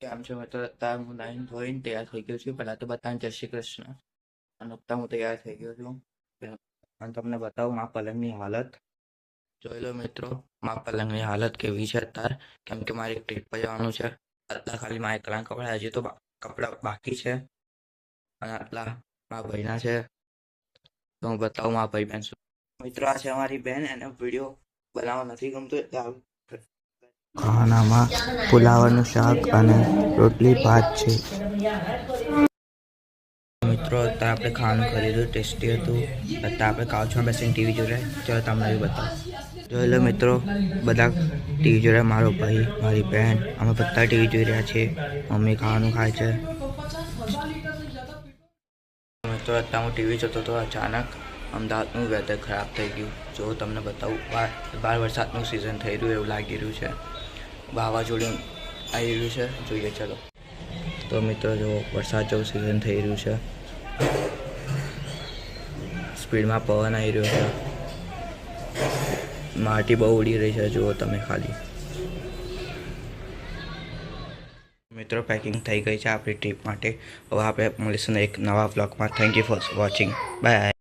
કેમ છો મિત્રો? અત્યારે હું નાઈને ધોઈને તૈયાર થઈ ગયો છું. પહેલા તો બધાને જય શ્રી કૃષ્ણ. અને અત્યારે હું તૈયાર થઈ ગયો છું અને તમને બતાવું મારા પલંગની હાલત. જોઈ લો મિત્રો, મારા પલંગની હાલત કેવી છે અત્યારે. કેમ કે મારે એક ટ્રીપ પર જવાનું છે. અત્યારે ખાલી મારે એકલા કપડાં, હજી તો કપડાં બાકી છે. અને આટલા મારા ભાઈના છે. તો હું બતાવું મારા ભાઈ બહેન શું. મિત્રો, આ છે અમારી બહેન. એને વિડીયો બનાવવા નથી ગમતો એટલે ખાનામાં ફુલાવરનું શાક અને રોટલી ભાત છે. મિત્રો, અત્યારે આપણે ખાવાનું ખરીદ્યું, ટેસ્ટી હતું. અત્યારે આપણે કાઉચમાં બેસીને ટીવી જોઈ રહ્યા. ચાલો તમને એ બતાવો. જોઈ લો મિત્રો, બધા ટીવી જોઈ રહ્યા. મારો ભાઈ, મારી બહેન, અમે બધા ટીવી જોઈ રહ્યા છીએ. મમ્મી ખાવાનું ખાય છે. મિત્રો, અત્યારે હું ટીવી જોતો હતો, અચાનક અમદાવાદનું વેધર ખરાબ થઈ ગયું. જો તમને બતાવું, બહાર વરસાદનું સિઝન થઈ રહ્યું એવું લાગી રહ્યું છે. વાવાઝોડું આવી રહ્યું છે. જોઈએ ચલો. તો મિત્રો, જો વરસાદ જેવું સિઝન થઈ રહ્યું છે. સ્પીડમાં પવન આવી રહ્યો છે. માટી બહુ ઉડી રહી છે. જુઓ તમે ખાલી. મિત્રો, પેકિંગ થઈ ગઈ છે આપણી ટ્રીપ માટે. હવે આપણે મળીશું એક નવા વ્લોગમાં. Thank you for watching. By.